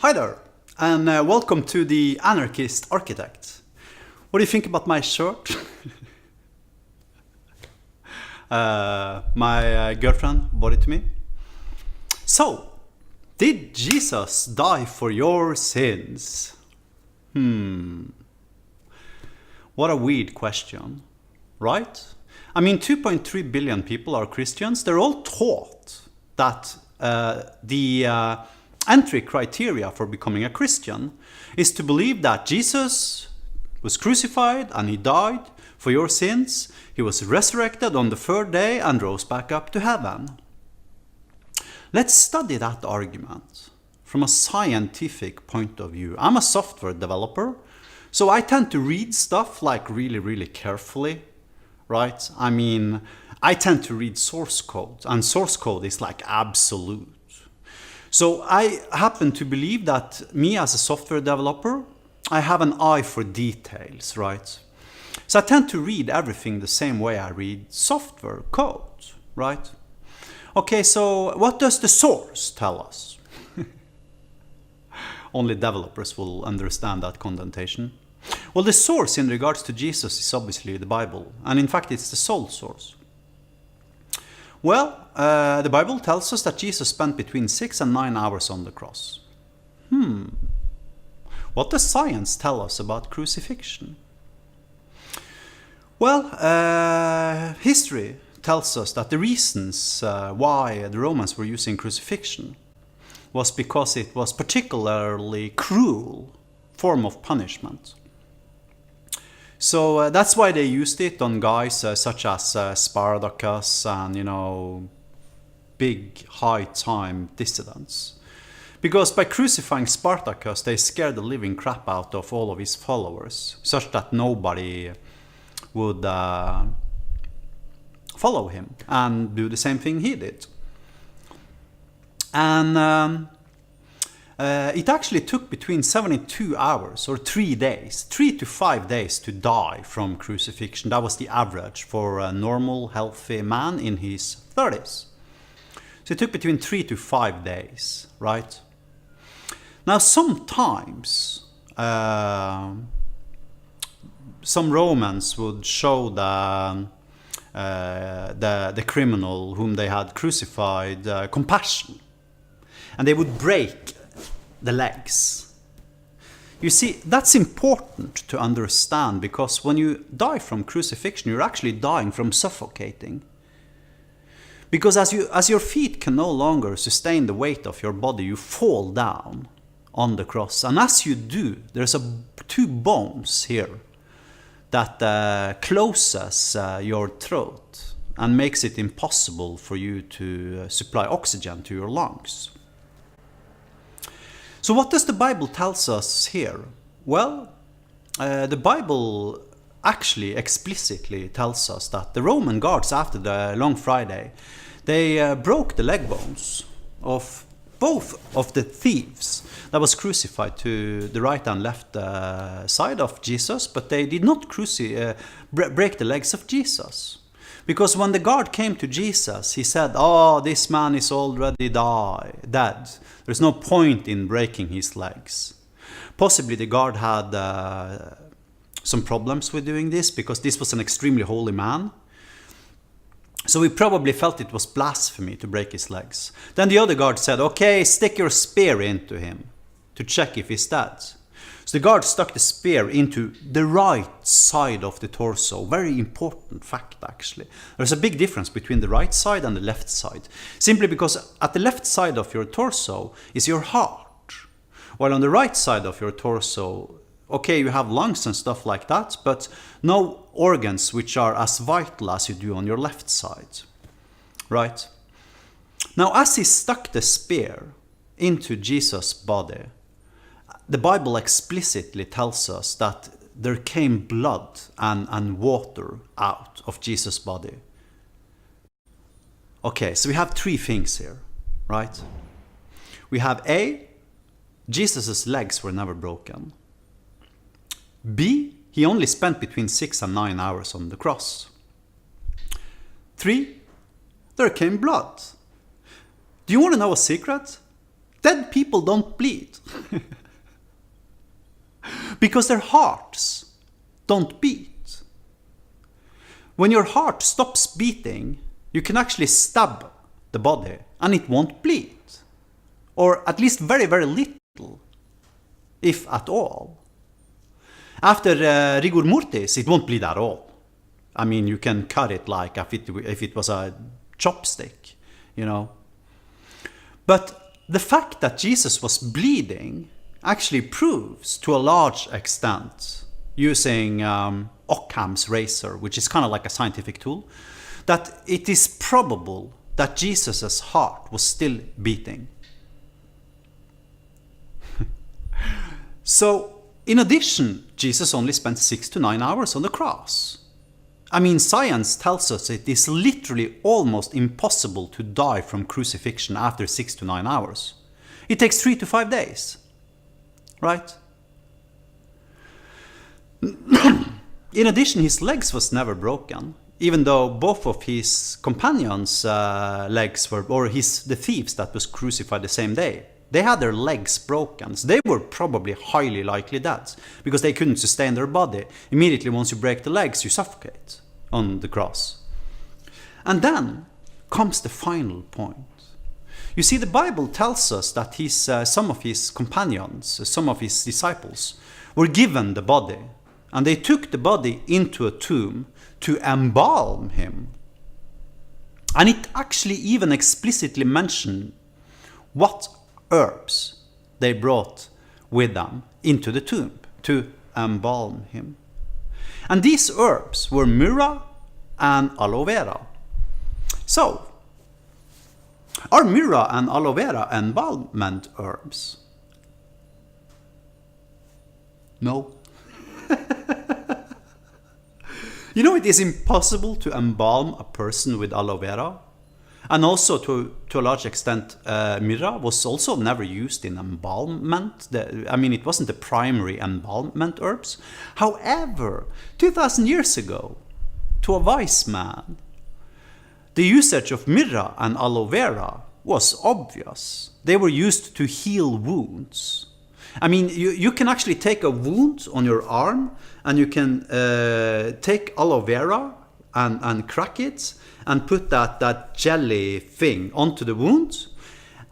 Hi there, and welcome to the Anarchist Architect. What do you think about my shirt? My girlfriend bought it to me. So, did Jesus die for your sins? What a weird question, right? I mean, 2.3 billion people are Christians. They're all taught that the entry criteria for becoming a Christian is to believe that Jesus was crucified and he died for your sins. He was resurrected on the third day and rose back up to heaven. Let's study that argument from a scientific point of view. I'm a software developer, so I tend to read stuff like really carefully, right? I mean, I tend to read source code, and source code is like absolute. So I happen to believe that me as a software developer, I have an eye for details, right? So I tend to read everything the same way I read software code, right? Okay, so what does the source tell us? Only developers will understand that connotation. Well, the source in regards to Jesus is obviously the Bible, and in fact it's the sole source. Well, the Bible tells us that Jesus spent between 6 and 9 hours on the cross. What does science tell us about crucifixion? Well, history tells us that the reasons why the Romans were using crucifixion was because it was particularly cruel form of punishment. So that's why they used it on guys such as Spartacus and, big high-time dissidents. Because by crucifying Spartacus, they scared the living crap out of all of his followers, such that nobody would follow him and do the same thing he did. And it actually took between 72 hours or 3 days, 3 to 5 days to die from crucifixion. That was the average for a normal, healthy man in his 30s. So it took between 3 to 5 days, right? Now, sometimes some Romans would show the criminal whom they had crucified compassion, and they would break the legs. You see, that's important to understand, because when you die from crucifixion, you're actually dying from suffocating. Because as your feet can no longer sustain the weight of your body, you fall down on the cross. And as you do, there's two bones here that closes your throat and makes it impossible for you to supply oxygen to your lungs. So what does the Bible tells us here? Well, the Bible actually explicitly tells us that the Roman guards, after the Long Friday, they broke the leg bones of both of the thieves that was crucified to the right and left side of Jesus, but they did not break the legs of Jesus. Because when the guard came to Jesus, he said, "Oh, this man is already dead. There's no point in breaking his legs." Possibly the guard had some problems with doing this, because this was an extremely holy man. So he probably felt it was blasphemy to break his legs. Then the other guard said, "Okay, stick your spear into him to check if he's dead." So the guard stuck the spear into the right side of the torso. Very important fact, actually. There's a big difference between the right side and the left side. Simply because at the left side of your torso is your heart. While on the right side of your torso, okay, you have lungs and stuff like that, but no organs which are as vital as you do on your left side. Right? Now, as he stuck the spear into Jesus' body, the Bible explicitly tells us that there came blood and water out of Jesus' body. Okay, so we have three things here, right? We have A, Jesus' legs were never broken. B, he only spent between 6 and 9 hours on the cross. 3, there came blood. Do you want to know a secret? Dead people don't bleed. Because their hearts don't beat. When your heart stops beating, you can actually stab the body and it won't bleed. Or at least very, very little, if at all. After rigor mortis, it won't bleed at all. I mean, you can cut it like if it was a chopstick, you know. But the fact that Jesus was bleeding actually proves to a large extent, using Occam's razor, which is kind of like a scientific tool, that it is probable that Jesus' heart was still beating. So, in addition, Jesus only spent 6 to 9 hours on the cross. I mean, science tells us it is literally almost impossible to die from crucifixion after 6 to 9 hours. It takes 3 to 5 days, right? In addition, his legs was never broken, even though both of his companions' legs were, or the thieves that was crucified the same day, they had their legs broken. So they were probably highly likely dead because they couldn't sustain their body. Immediately once you break the legs, you suffocate on the cross. And then comes the final point. You see, the Bible tells us that some of his companions, some of his disciples, were given the body. And they took the body into a tomb to embalm him. And it actually even explicitly mentioned what herbs they brought with them into the tomb to embalm him. And these herbs were myrrh and aloe vera. So, are myrrh and aloe vera embalmment herbs? No. You know, it is impossible to embalm a person with aloe vera. And also, to a large extent, myrrh was also never used in embalmment. I mean, it wasn't the primary embalmment herbs. However, 2,000 years ago, to a wise man, the usage of myrrh and aloe vera was obvious. They were used to heal wounds. I mean, you can actually take a wound on your arm and you can take aloe vera and crack it and put that jelly thing onto the wound,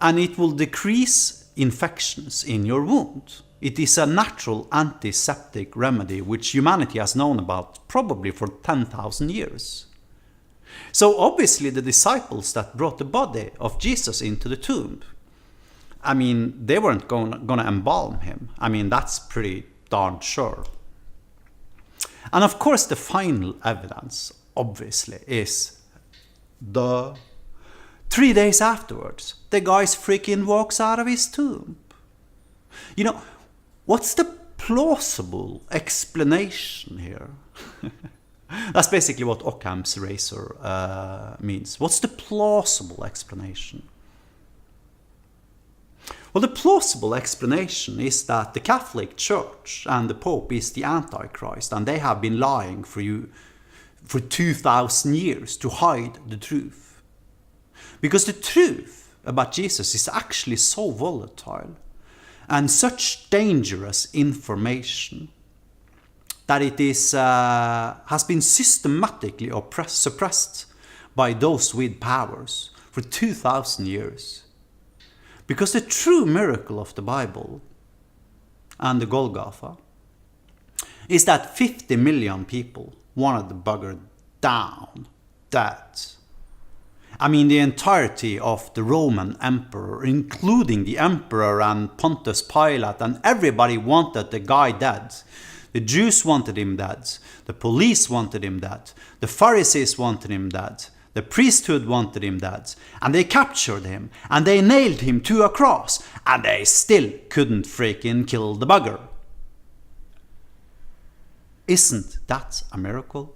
and it will decrease infections in your wound. It is a natural antiseptic remedy which humanity has known about probably for 10,000 years. So obviously the disciples that brought the body of Jesus into the tomb, I mean, they weren't going to embalm him. I mean, that's pretty darn sure. And of course, the final evidence, obviously, is 3 days afterwards, the guy freaking walks out of his tomb. You know, what's the plausible explanation here? That's basically what Occam's razor means. What's the plausible explanation? Well, the plausible explanation is that the Catholic Church and the Pope is the Antichrist, and they have been lying for you for 2,000 years to hide the truth. Because the truth about Jesus is actually so volatile and such dangerous information that it is has been systematically suppressed by those with powers for 2,000 years. Because the true miracle of the Bible and the Golgotha is that 50 million people wanted the bugger down, dead. I mean, the entirety of the Roman emperor, including the emperor and Pontius Pilate, and everybody wanted the guy dead. The Jews wanted him dead. The police wanted him dead. The Pharisees wanted him dead. The priesthood wanted him dead, and they captured him, and they nailed him to a cross, and they still couldn't freaking kill the bugger. Isn't that a miracle?